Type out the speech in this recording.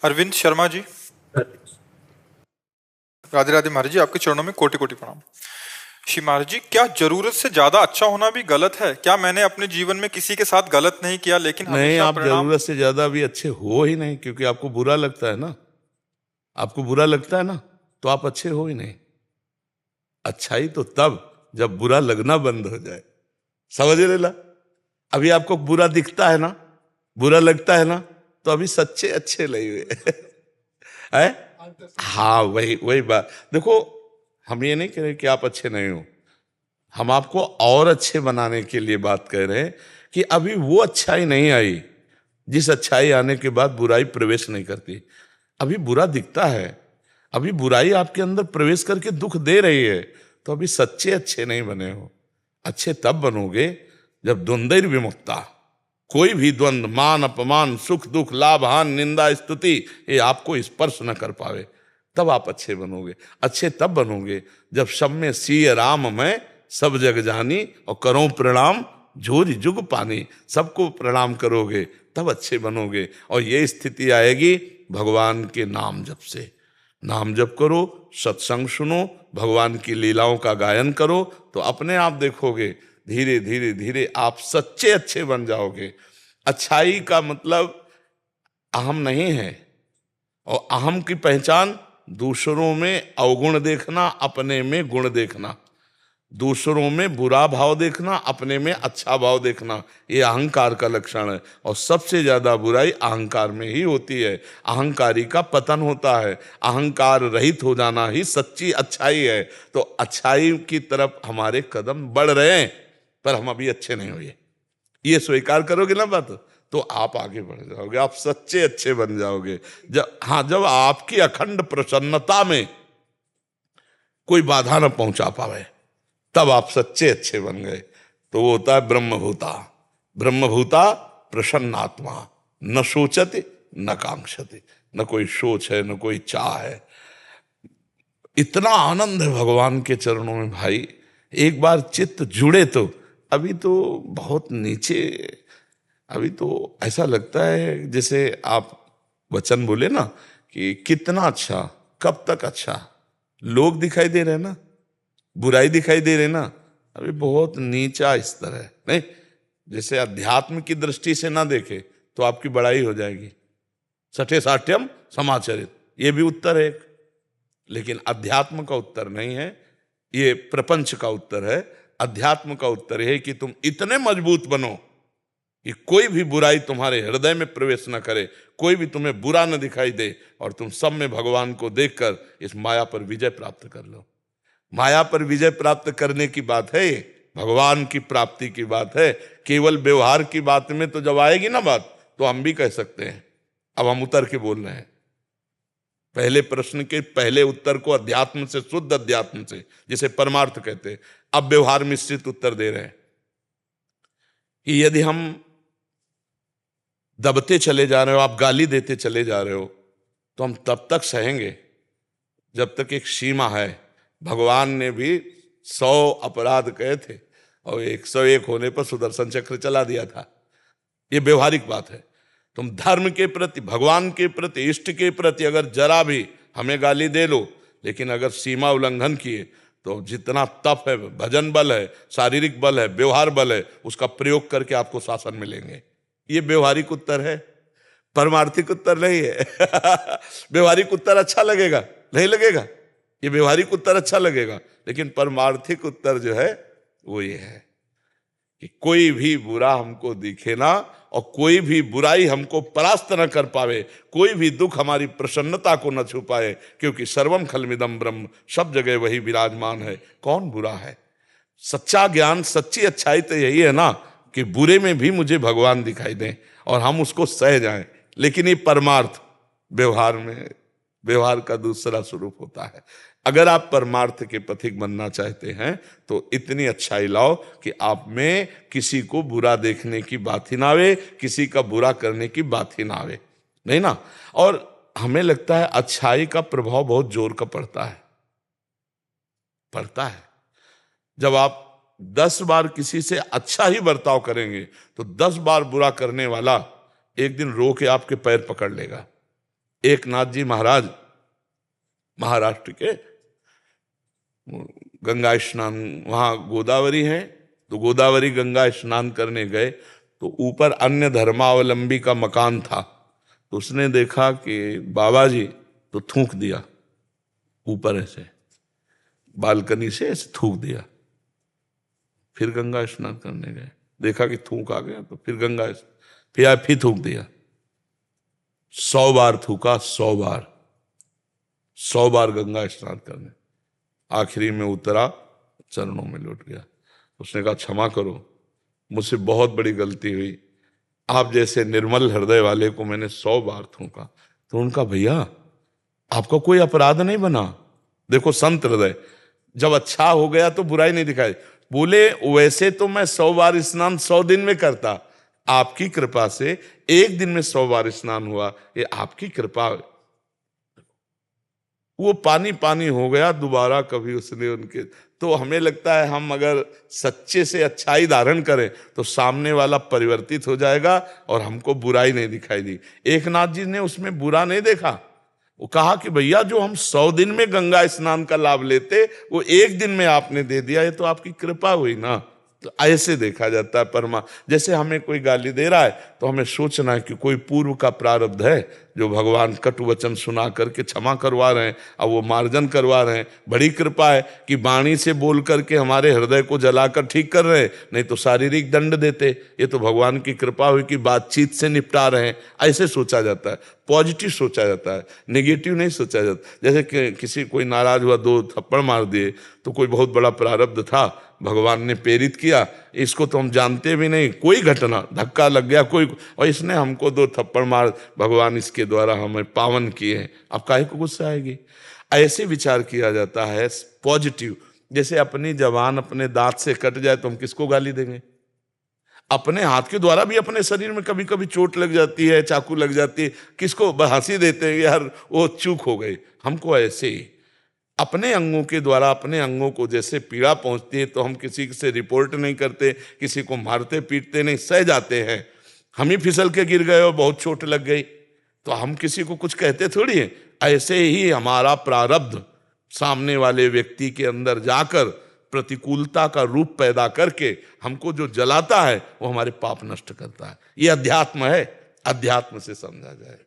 अरविंद शर्मा जी। राधे राधे महाराज जी, आपके चरणों में कोटि कोटि प्रणाम। श्री महाराज जी, क्या जरूरत से ज्यादा अच्छा होना भी गलत है? क्या मैंने अपने जीवन में किसी के साथ गलत नहीं किया, लेकिन नहीं, हमेशा आप परिणाम। जरूरत से ज्यादा भी अच्छे हो ही नहीं, क्योंकि आपको बुरा लगता है ना। आपको बुरा लगता है ना, तो आप अच्छे हो ही नहीं। अच्छाई तो तब जब बुरा लगना बंद हो जाए। समझ रहे ला? अभी आपको बुरा दिखता है ना, बुरा लगता है ना, तो अभी सच्चे अच्छे नहीं हुए। है। हाँ, वही वही बात देखो। हम ये नहीं कह रहे कि आप अच्छे नहीं हो, हम आपको और अच्छे बनाने के लिए बात कर रहे हैं कि अभी वो अच्छाई नहीं आई जिस अच्छाई आने के बाद बुराई प्रवेश नहीं करती। अभी बुरा दिखता है, अभी बुराई आपके अंदर प्रवेश करके दुख दे रही है, तो अभी सच्चे अच्छे नहीं बने हो। अच्छे तब बनोगे जब द्वंद्वैर विमुक्ता, कोई भी द्वंद्व, मान अपमान, सुख दुख, लाभ हान, निंदा स्तुति, ये आपको स्पर्श न कर पावे, तब आप अच्छे बनोगे। अच्छे तब बनोगे जब सब में सिय राम मैं सब जग जानी, और करो प्रणाम जोरि जुग पानी। सबको प्रणाम करोगे तब अच्छे बनोगे। और ये स्थिति आएगी भगवान के नाम जप से। नाम जप करो, सत्संग सुनो, भगवान की लीलाओं का गायन करो, तो अपने आप देखोगे धीरे धीरे धीरे आप सच्चे अच्छे बन जाओगे। अच्छाई का मतलब अहम नहीं है, और अहम की पहचान दूसरों में अवगुण देखना, अपने में गुण देखना। दूसरों में बुरा भाव देखना, अपने में अच्छा भाव देखना, ये अहंकार का लक्षण है। और सबसे ज्यादा बुराई अहंकार में ही होती है। अहंकारी का पतन होता है। अहंकार रहित हो जाना ही सच्ची अच्छाई है। तो अच्छाई की तरफ हमारे कदम बढ़ रहे हैं, पर हम अभी अच्छे नहीं हुए। ये स्वीकार करोगे ना बात, तो आप आगे बढ़ जाओगे, आप सच्चे अच्छे बन जाओगे। जब आपकी अखंड प्रसन्नता में कोई बाधा न पहुंचा पावे, तब आप सच्चे अच्छे बन गए। तो वो होता है ब्रह्मभूता। ब्रह्मभूता प्रसन्नात्मा, न सोचते न कांक्षते। न कोई सोच है, न कोई चाह है। इतना आनंद है भगवान के चरणों में भाई। एक बार चित्त जुड़े तो, अभी तो बहुत नीचे, अभी तो ऐसा लगता है जैसे आप वचन बोले ना कि कितना अच्छा, कब तक अच्छा। लोग दिखाई दे रहे हैं ना, बुराई दिखाई दे रही ना, अभी बहुत नीचा स्तर है। नहीं, जैसे अध्यात्म की दृष्टि से ना देखे तो आपकी बड़ाई हो जाएगी। सठे साठ्यम समाचरित, ये भी उत्तर है एक, लेकिन अध्यात्म का उत्तर नहीं है, ये प्रपंच का उत्तर है। अध्यात्म का उत्तर है कि तुम इतने मजबूत बनो कि कोई भी बुराई तुम्हारे हृदय में प्रवेश न करे, कोई भी तुम्हें बुरा न दिखाई दे, और तुम सब में भगवान को देखकर इस माया पर विजय प्राप्त कर लो। माया पर विजय प्राप्त करने की बात है, ये भगवान की प्राप्ति की बात है। केवल व्यवहार की बात में तो जब आएगी ना बात, तो हम भी कह सकते हैं। अब हम उतर के बोल रहे हैं, पहले प्रश्न के पहले उत्तर को अध्यात्म से, शुद्ध अध्यात्म से, जिसे परमार्थ कहते हैं, अब व्यवहार मिश्रित उत्तर दे रहे हैं कि यदि हम दबते चले जा रहे हो, आप गाली देते चले जा रहे हो, तो हम तब तक सहेंगे जब तक एक सीमा है। भगवान ने भी 100 अपराध कहे थे, और 101 होने पर सुदर्शन चक्र चला दिया था। ये व्यवहारिक बात है। तुम धर्म के प्रति, भगवान के प्रति, इष्ट के प्रति अगर जरा भी हमें गाली दे लो, लेकिन अगर सीमा उल्लंघन किए, तो जितना तप है, भजन बल है, शारीरिक बल है, व्यवहार बल है, उसका प्रयोग करके आपको शासन मिलेंगे। ये व्यवहारिक उत्तर है, परमार्थिक उत्तर नहीं है। व्यवहारिक उत्तर अच्छा लगेगा, नहीं लगेगा? ये व्यवहारिक उत्तर अच्छा लगेगा, लेकिन परमार्थिक उत्तर जो है वो ये है कि कोई भी बुरा हमको दिखे ना, और कोई भी बुराई हमको परास्त न कर पावे, कोई भी दुख हमारी प्रसन्नता को न छुपाए, क्योंकि सर्वम खलमिदम ब्रह्म, सब जगह वही विराजमान है। कौन बुरा है? सच्चा ज्ञान, सच्ची अच्छाई तो यही है ना कि बुरे में भी मुझे भगवान दिखाई दें और हम उसको सह जाएं। लेकिन ये परमार्थ व्यवहार में, व्यवहार का दूसरा स्वरूप होता है। अगर आप परमार्थ के पथिक बनना चाहते हैं, तो इतनी अच्छाई लाओ कि आप में किसी को बुरा देखने की बात ही ना आवे, किसी का बुरा करने की बात ही ना आवे, नहीं ना। और हमें लगता है अच्छाई का प्रभाव बहुत जोर का पड़ता है, पड़ता है। जब आप 10 बार किसी से अच्छा ही बर्ताव करेंगे, तो 10 बार बुरा करने वाला एक दिन रो के आपके पैर पकड़ लेगा। एक नाथ जी महाराज महाराष्ट्र के गंगा स्नान, वहां गोदावरी है, तो गोदावरी गंगा स्नान करने गए, तो ऊपर अन्य धर्मावलंबी का मकान था, तो उसने देखा कि बाबा जी, तो थूक दिया ऊपर, ऐसे बालकनी से ऐसे थूक दिया। फिर गंगा स्नान करने गए, देखा कि थूक आ गया, तो फिर फिर थूक दिया। 100 बार थूका, 100 बार, 100 बार गंगा स्नान करने, आखिरी में उतरा, चरणों में लौट गया। उसने कहा क्षमा करो, मुझसे बहुत बड़ी गलती हुई, आप जैसे निर्मल हृदय वाले को मैंने 100 बार थूका। तो उनका भैया आपका कोई अपराध नहीं बना, देखो संत हृदय, जब अच्छा हो गया तो बुराई नहीं दिखाई। बोले वैसे तो मैं 100 बार स्नान 100 दिन में करता, आपकी कृपा से एक दिन में 100 बार स्नान हुआ, ये आपकी कृपा। वो पानी पानी हो गया, दोबारा कभी उसने उनके, तो हमें लगता है हम अगर सच्चे से अच्छाई धारण करें तो सामने वाला परिवर्तित हो जाएगा और हमको बुराई नहीं दिखाई दी। एक नाथ जी ने उसमें बुरा नहीं देखा, वो कहा कि भैया जो हम 100 दिन में गंगा स्नान का लाभ लेते वो एक दिन में आपने दे दिया, ये तो आपकी कृपा हुई ना। तो ऐसे देखा जाता है परमा। जैसे हमें कोई गाली दे रहा है तो हमें सोचना है कि कोई पूर्व का प्रारब्ध है जो भगवान कटु वचन सुना करके क्षमा करवा रहे हैं, अब वो मार्जन करवा रहे हैं। बड़ी कृपा है कि वाणी से बोल करके हमारे हृदय को जलाकर ठीक कर रहे हैं, नहीं तो शारीरिक दंड देते। ये तो भगवान की कृपा हुई कि बातचीत से निपटा रहे हैं, ऐसे सोचा जाता है, पॉजिटिव सोचा जाता है, नेगेटिव नहीं सोचा जाता। जैसे कि किसी कोई नाराज हुआ, 2 थप्पड़ मार दिए, तो कोई बहुत बड़ा प्रारब्ध था, भगवान ने प्रेरित किया, इसको तो हम जानते भी नहीं, कोई घटना, धक्का लग गया कोई, और इसने हमको 2 थप्पड़ मार, भगवान इसके द्वारा हमें पावन किए हैं, अब काहे को गुस्सा आएगी। ऐसे विचार किया जाता है पॉजिटिव। जैसे अपनी जबान अपने दांत से कट जाए तो हम किसको गाली देंगे। अपने हाथ के द्वारा भी अपने शरीर में कभी कभी चोट लग जाती है, चाकू लग जाती है, किसको हंसी देते हैं, यार वो चूक हो गई। हमको ऐसे ही अपने अंगों के द्वारा अपने अंगों को जैसे पीड़ा पहुंचती है तो हम किसी से रिपोर्ट नहीं करते, किसी को मारते पीटते नहीं, सह जाते हैं। हम ही फिसल के गिर गए और बहुत चोट लग गई तो हम किसी को कुछ कहते थोड़ी है। ऐसे ही हमारा प्रारब्ध सामने वाले व्यक्ति के अंदर जाकर प्रतिकूलता का रूप पैदा करके हमको जो जलाता है वो हमारे पाप नष्ट करता है। ये अध्यात्म है, अध्यात्म से समझा जाए।